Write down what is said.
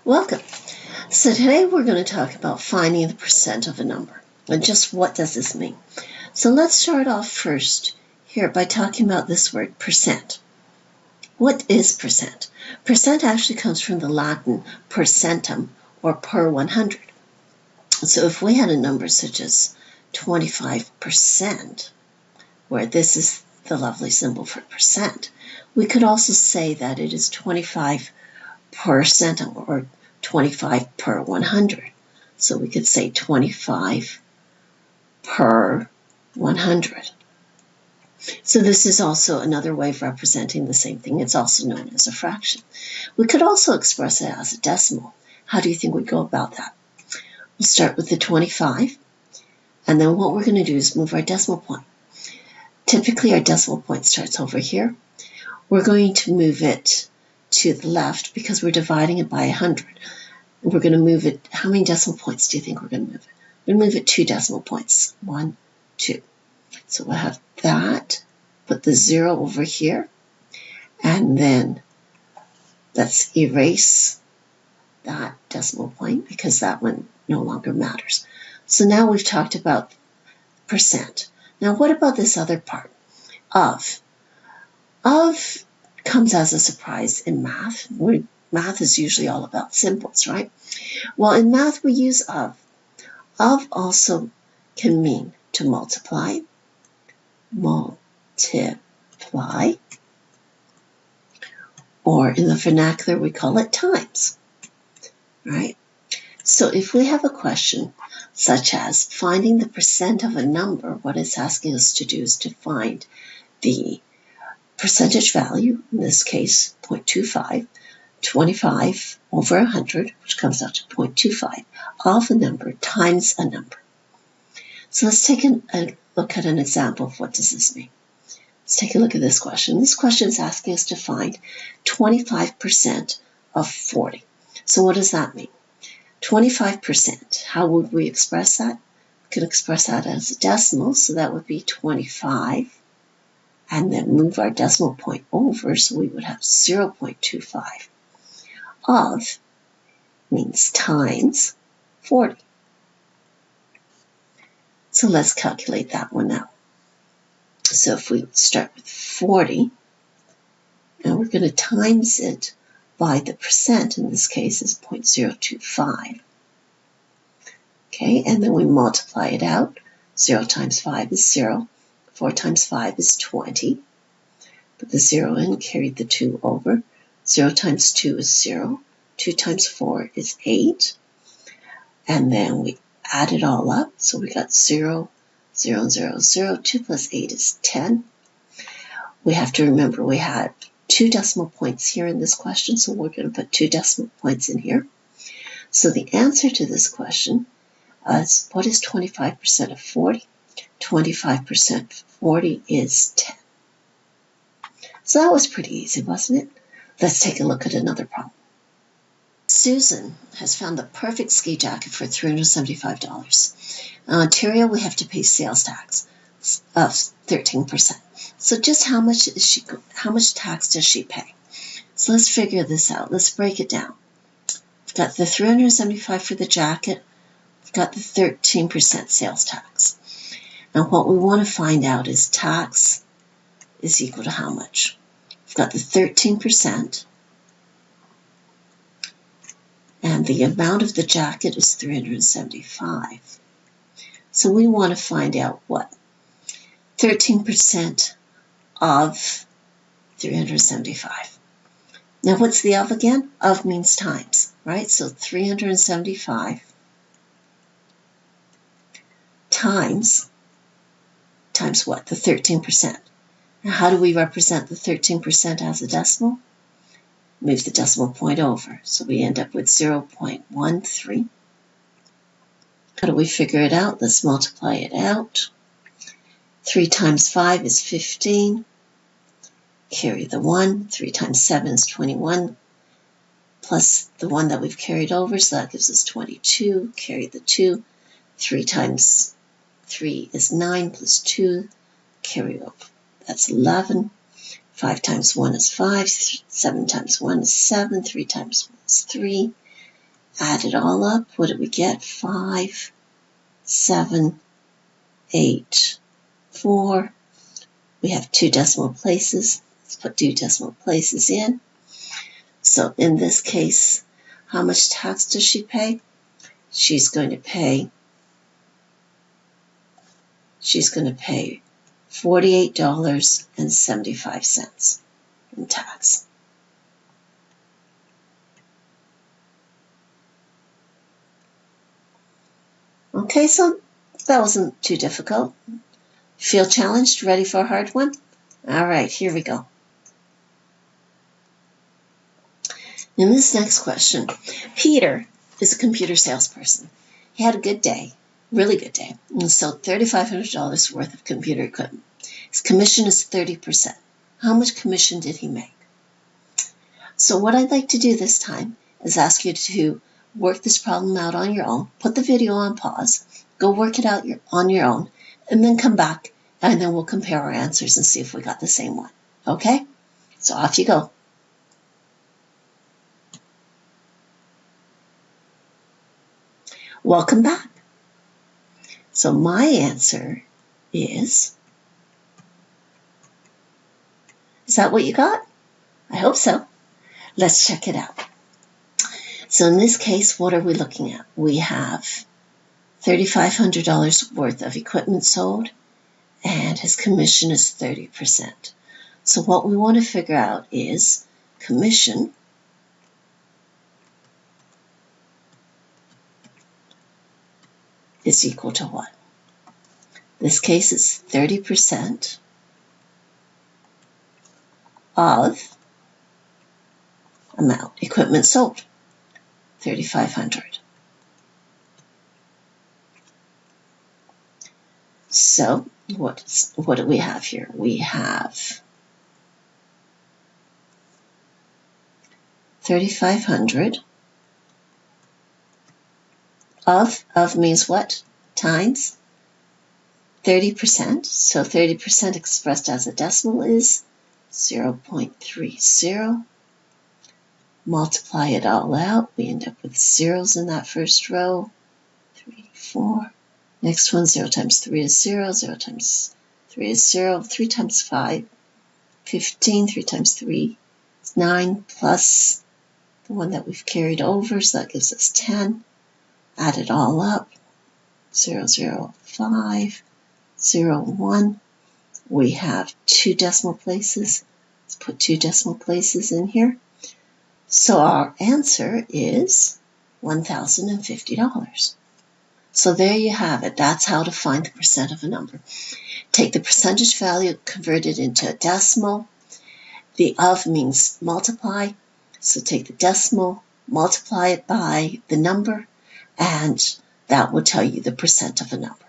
Welcome. So today we're going to talk about finding the percent of a number and just what does this mean. So let's start off first here by talking about this word percent. What is percent? Percent actually comes from the Latin percentum or per 100. So if we had a number such as 25%, where this is the lovely symbol for percent, we could also say that it is 25 per centum or 25 per 100. So we could say 25 per 100. So this is also another way of representing the same thing. It's also known as a fraction. We could also express it as a decimal. How do you think we'd go about that? We'll start with the 25, and then what we're going to do is move our decimal point. Typically, our decimal point starts over here. We're going to move it to the left because we're dividing it by 100. And we're going to move it. How many decimal points do you think we're going to move it? We're going to move it 2 decimal points. 1, 2. So we'll have that. Put the 0 over here. And then let's erase that decimal point because that one no longer matters. So now we've talked about percent. Now what about this other part? Of. Of comes as a surprise in math. Math is usually all about symbols, right? Well, in math we use of. Of also can mean to multiply, or in the vernacular we call it times, right? So if we have a question such as finding the percent of a number, what it's asking us to do is to find the percentage value, in this case 0.25, 25 over 100, which comes out to 0.25, of a number times a number. So let's take a look at an example of what does this mean. Let's take a look at this question. This question is asking us to find 25% of 40. So what does that mean? 25%, how would we express that? We could express that as a decimal, so that would be 25, and then move our decimal point over, so we would have 0.25. Of means times 40. So let's calculate that one out. So if we start with 40, and we're going to times it by the percent, in this case is 0.025. Okay, and then we multiply it out. 0 times 5 is 0. 4 times 5 is 20. Put the 0 in, carry the 2 over. 0 times 2 is 0. 2 times 4 is 8. And then we add it all up. So we got 0, 0, 0, 0. 2 plus 8 is 10. We have to remember we had 2 decimal points here in this question, so we're going to put 2 decimal points in here. So the answer to this question is, what is 25% of 40? 25% of 40 is 10. So that was pretty easy, wasn't it? Let's take a look at another problem. Susan has found the perfect ski jacket for $375. In Ontario, we have to pay sales tax of 13%. So just how much tax does she pay? So let's figure this out. Let's break it down. We've got the $375 for the jacket. We've got the 13% sales tax. And what we want to find out is tax is equal to how much? We've got the 13%. And the amount of the jacket is $375. So we want to find out what? 13% of 375. Now what's the of again? Of means times, right? So 375 times what? The 13%. Now how do we represent the 13% as a decimal? Move the decimal point over. So we end up with 0.13. How do we figure it out? Let's multiply it out. 3 times 5 is 15. Carry the 1. 3 times 7 is 21. Plus the 1 that we've carried over, so that gives us 22. Carry the 2. 3 times 3 is 9 plus 2. Carry over. That's 11. 5 times 1 is 5. 7 times 1 is 7. 3 times 1 is 3. Add it all up. What did we get? 5, 7, 8, 4. We have 2 decimal places. Let's put 2 decimal places in. So in this case, how much tax does she pay? She's going to pay $48.75 in tax. Okay, so that wasn't too difficult. Feel challenged? Ready for a hard one? All right, here we go. In this next question, Peter is a computer salesperson. He had a good day, really good day, and sold $3,500 worth of computer equipment. His commission is 30%. How much commission did he make? So what I'd like to do this time is ask you to work this problem out on your own, put the video on pause, go work it out on your own, and then come back, and then we'll compare our answers and see if we got the same one. Okay? So off you go. Welcome back. So my answer is that what you got? I hope so. Let's check it out. So in this case, what are we looking at? We have $3,500 worth of equipment sold, and his commission is 30%. So what we want to figure out is commission is equal to what? This case is 30% of amount, equipment sold, 3,500. So what do we have here? We have 3,500 of means what? Times 30%. So 30% expressed as a decimal is 0.30. Multiply it all out. We end up with zeros in that first row. 3, 4. Next one, 0 times 3 is 0. 0 times 3 is 0. 3 times 5, 15. 3 times 3 is 9, plus the one that we've carried over, so that gives us 10. Add it all up. 0, 0, 5, 0, 1. We have 2 decimal places. Let's put 2 decimal places in here. So our answer is $1,050. So there you have it. That's how to find the percent of a number. Take the percentage value, convert it into a decimal. The of means multiply. So take the decimal, multiply it by the number, and that will tell you the percent of a number.